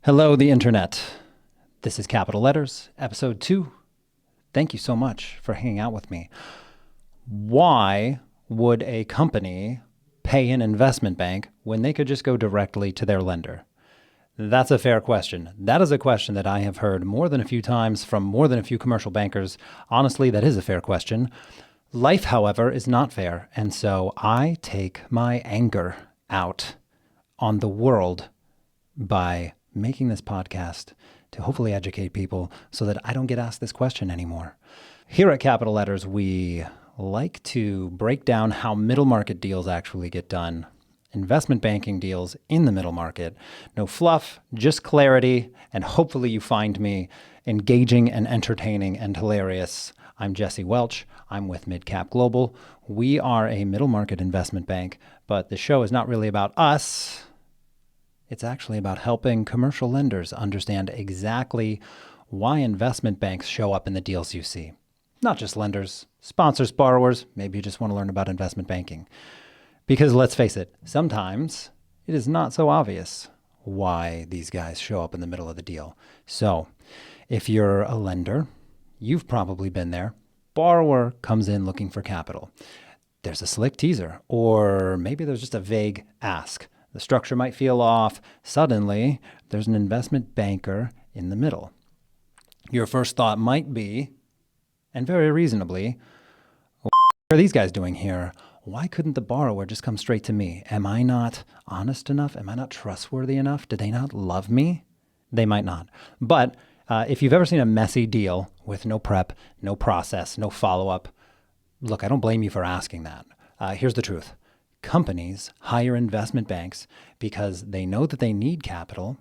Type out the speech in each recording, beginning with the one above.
Hello, the internet. This is Capital Letters, episode 2. Thank you so much for hanging out with me. Why would a company pay an investment bank when they could just go directly to their lender? That's a fair question. That is a question that I have heard more than a few times from more than a few commercial bankers. Honestly, that is a fair question. Life, however, is not fair, and so I take my anger out on the world by making this podcast to hopefully educate people so that I don't get asked this question anymore. Here at Capital Letters, we like to break down how middle market deals actually get done. Investment banking deals in the middle market. No fluff, just clarity, and hopefully you find me engaging and entertaining and hilarious. I'm Jesse Welch. I'm with MidCap Global. We are a middle market investment bank, but the show is not really about us. It's actually about helping commercial lenders understand exactly why investment banks show up in the deals you see. Not just lenders, sponsors, borrowers. Maybe you just want to learn about investment banking. Because let's face it, sometimes it is not so obvious why these guys show up in the middle of the deal. So if you're a lender, you've probably been there. Borrower comes in looking for capital. There's a slick teaser, or maybe there's just a vague ask. The structure might feel off. Suddenly, there's an investment banker in the middle. Your first thought might be, and very reasonably, what are these guys doing here? Why couldn't the borrower just come straight to me? Am I not honest enough? Am I not trustworthy enough? Do they not love me? They might not. But if you've ever seen a messy deal with no prep, no process, no follow-up, look, I don't blame you for asking that. Here's the truth. Companies hire investment banks because they know that they need capital,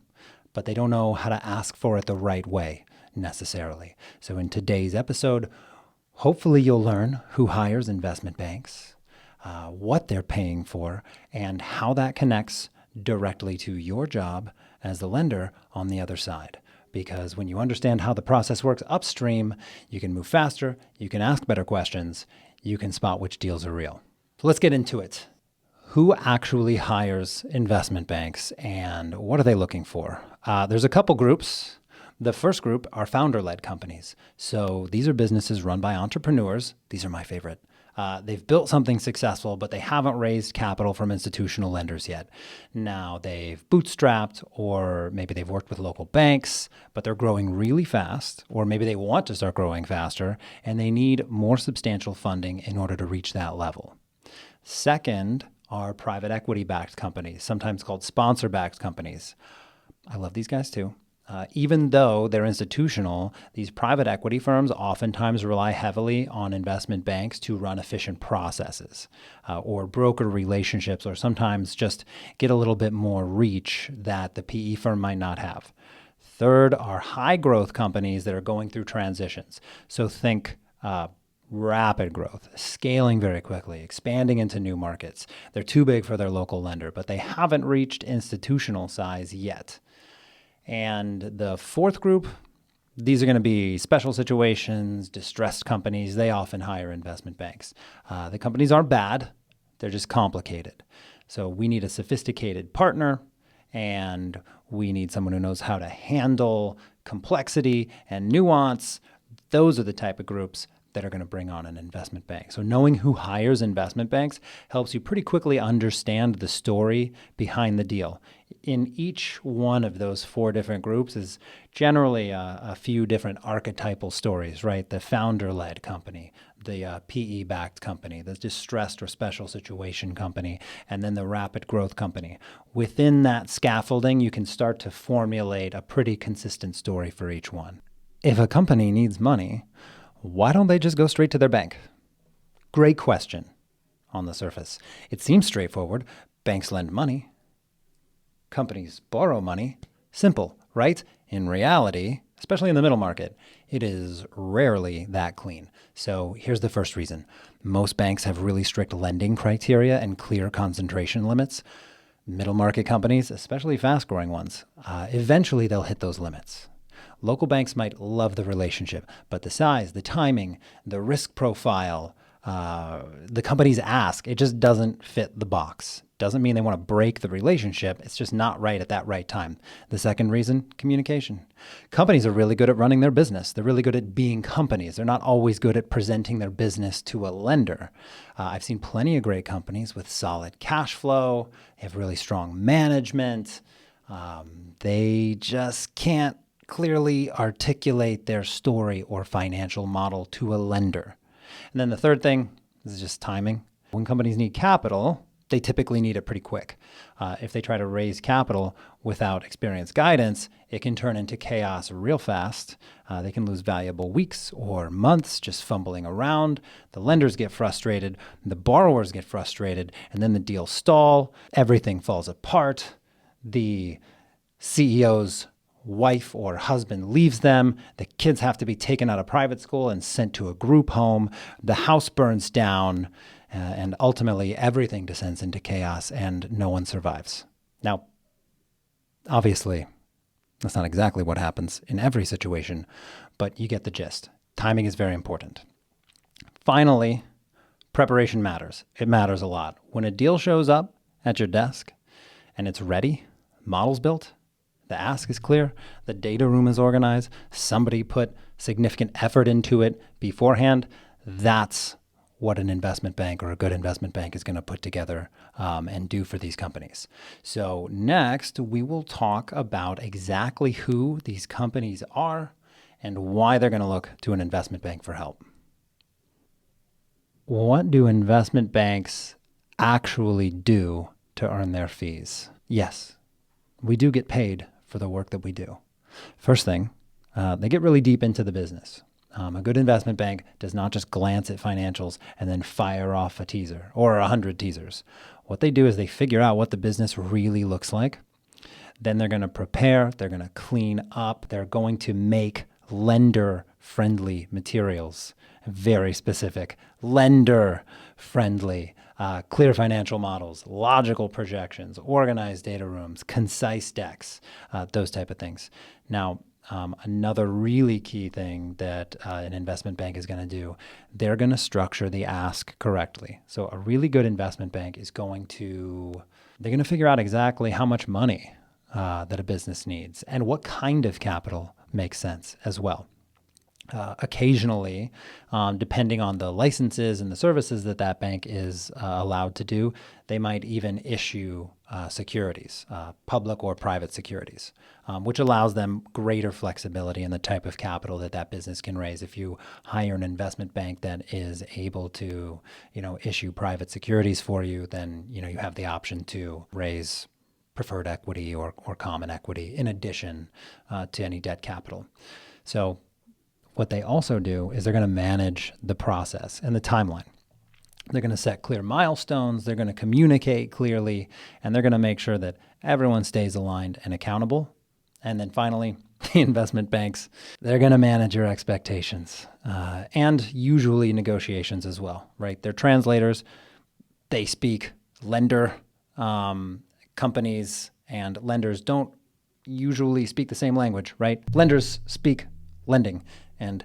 but they don't know how to ask for it the right way necessarily. So in today's episode, hopefully you'll learn who hires investment banks, what they're paying for, and how that connects directly to your job as the lender on the other side. Because when you understand how the process works upstream, you can move faster, you can ask better questions, you can spot which deals are real. So let's get into it. Who actually hires investment banks and what are they looking for? There's a couple groups. The first group are founder-led companies. So these are businesses run by entrepreneurs. These are my favorite. They've built something successful, but they haven't raised capital from institutional lenders yet. Now they've bootstrapped, or maybe they've worked with local banks, but they're growing really fast, or maybe they want to start growing faster, and they need more substantial funding in order to reach that level. Second are private equity-backed companies, sometimes called sponsor-backed companies. I love these guys too. Even though they're institutional, these private equity firms oftentimes rely heavily on investment banks to run efficient processes or broker relationships, or sometimes just get a little bit more reach that the PE firm might not have. Third are high growth companies that are going through transitions. So think rapid growth, scaling very quickly, expanding into new markets. They're too big for their local lender, but they haven't reached institutional size yet. And the fourth group, these are going to be special situations, distressed companies. They often hire investment banks. The companies aren't bad, they're just complicated. So we need a sophisticated partner, and we need someone who knows how to handle complexity and nuance. Those are the type of groups that are going to bring on an investment bank. So knowing who hires investment banks helps you pretty quickly understand the story behind the deal. In each one of those four different groups is generally a few different archetypal stories, right? The founder-led company, the PE-backed company, the distressed or special situation company, and then the rapid growth company. Within that scaffolding, you can start to formulate a pretty consistent story for each one. If a company needs money, why don't they just go straight to their bank? Great question on the surface. It seems straightforward. Banks lend money. Companies borrow money. Simple, right? In reality, especially in the middle market, it is rarely that clean. So here's the first reason. Most banks have really strict lending criteria and clear concentration limits. Middle market companies, especially fast-growing ones, eventually they'll hit those limits. Local banks might love the relationship, but the size, the timing, the risk profile, the company's ask, it just doesn't fit the box. Doesn't mean they want to break the relationship. It's just not right at that right time. The second reason, communication. Companies are really good at running their business. They're really good at being companies. They're not always good at presenting their business to a lender. I've seen plenty of great companies with solid cash flow. They have really strong management. They just can't clearly articulate their story or financial model to a lender. And then the third thing is just timing. When companies need capital, they typically need it pretty quick. If they try to raise capital without experienced guidance, it can turn into chaos real fast. They can lose valuable weeks or months just fumbling around. The lenders get frustrated, the borrowers get frustrated, and then the deals stall. Everything falls apart. The CEO's wife or husband leaves them. The kids have to be taken out of private school and sent to a group home. The house burns down. And ultimately, everything descends into chaos and no one survives. Now, obviously, that's not exactly what happens in every situation, but you get the gist. Timing is very important. Finally, preparation matters. It matters a lot. When a deal shows up at your desk and it's ready, model's built, the ask is clear, the data room is organized, somebody put significant effort into it beforehand, that's what an investment bank or a good investment bank is going to put together and do for these companies. So next, we will talk about exactly who these companies are and why they're going to look to an investment bank for help. What do investment banks actually do to earn their fees? Yes, we do get paid for the work that we do. First thing, they get really deep into the business. A good investment bank does not just glance at financials and then fire off a teaser or 100 teasers. What they do is they figure out what the business really looks like. Then they're going to prepare, they're going to clean up, they're going to make lender-friendly materials, very specific, lender-friendly, clear financial models, logical projections, organized data rooms, concise decks, those type of things. Now, another really key thing that an investment bank is going to do, they're going to structure the ask correctly. So a really good investment bank is they're going to figure out exactly how much money that a business needs and what kind of capital makes sense as well. Occasionally, depending on the licenses and the services that bank is allowed to do, they might even issue securities, public or private securities, which allows them greater flexibility in the type of capital that business can raise. If you hire an investment bank that is able to, issue private securities for you, then, you have the option to raise preferred equity or common equity in addition to any debt capital. So what they also do is they're going to manage the process and the timeline. They're going to set clear milestones, they're going to communicate clearly, and they're going to make sure that everyone stays aligned and accountable. And then finally, the investment banks, they're going to manage your expectations and usually negotiations as well, right? They're translators. They speak lender. Companies and lenders don't usually speak the same language, right? Lenders speak lending and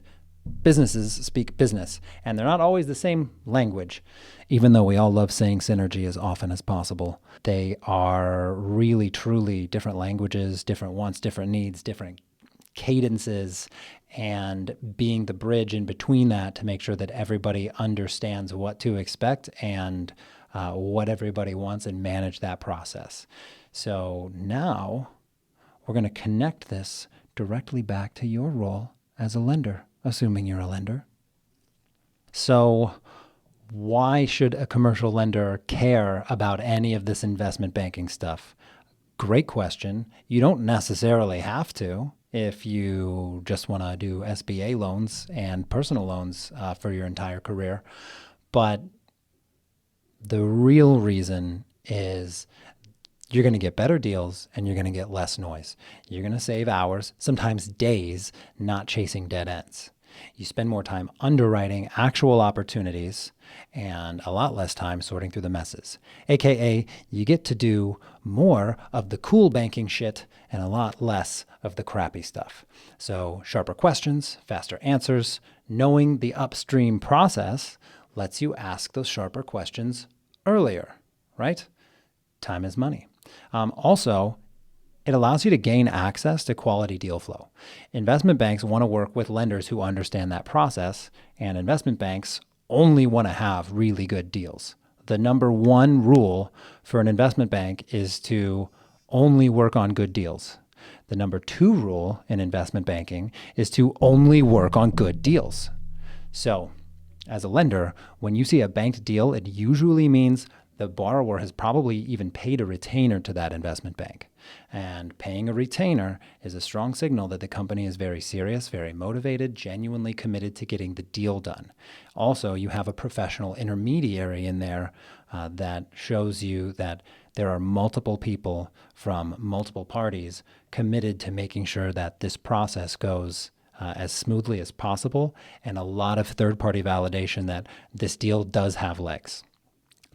businesses speak business, and they're not always the same language, even though we all love saying synergy as often as possible. They are really, truly different languages, different wants, different needs, different cadences, and being the bridge in between that to make sure that everybody understands what to expect and what everybody wants and manage that process. So now we're going to connect this directly back to your role as a lender, assuming you're a lender. So why should a commercial lender care about any of this investment banking stuff? Great question. You don't necessarily have to if you just want to do SBA loans and personal loans for your entire career. But the real reason is you're going to get better deals and you're going to get less noise. You're going to save hours, sometimes days, not chasing dead ends. You spend more time underwriting actual opportunities and a lot less time sorting through the messes. AKA, you get to do more of the cool banking shit and a lot less of the crappy stuff. So sharper questions, faster answers, knowing the upstream process lets you ask those sharper questions earlier, right? Time is money. Also, it allows you to gain access to quality deal flow. Investment banks want to work with lenders who understand that process, and investment banks only want to have really good deals. The number one rule for an investment bank is to only work on good deals. The number two rule in investment banking is to only work on good deals. So, as a lender, when you see a banked deal, it usually means the borrower has probably even paid a retainer to that investment bank. And paying a retainer is a strong signal that the company is very serious, very motivated, genuinely committed to getting the deal done. Also, you have a professional intermediary in there that shows you that there are multiple people from multiple parties committed to making sure that this process goes as smoothly as possible, and a lot of third-party validation that this deal does have legs.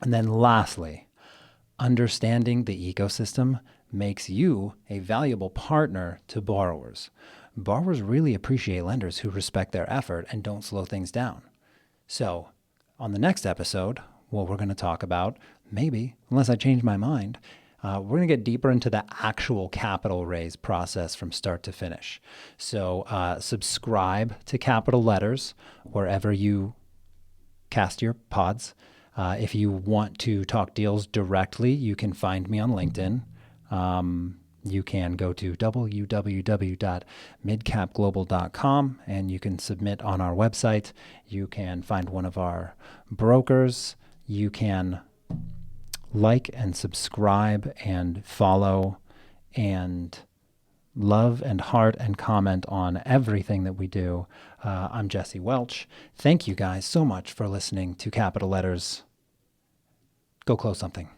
And then lastly, understanding the ecosystem makes you a valuable partner to borrowers. Borrowers really appreciate lenders who respect their effort and don't slow things down. So, on the next episode, what we're going to talk about, maybe, unless I change my mind, we're going to get deeper into the actual capital raise process from start to finish. So, subscribe to Capital Letters wherever you cast your pods. If you want to talk deals directly, you can find me on LinkedIn. You can go to www.midcapglobal.com and you can submit on our website. You can find one of our brokers. You can like and subscribe and follow and love and heart and comment on everything that we do. I'm Jesse Welch. Thank you guys so much for listening to Capital Letters. Go close something.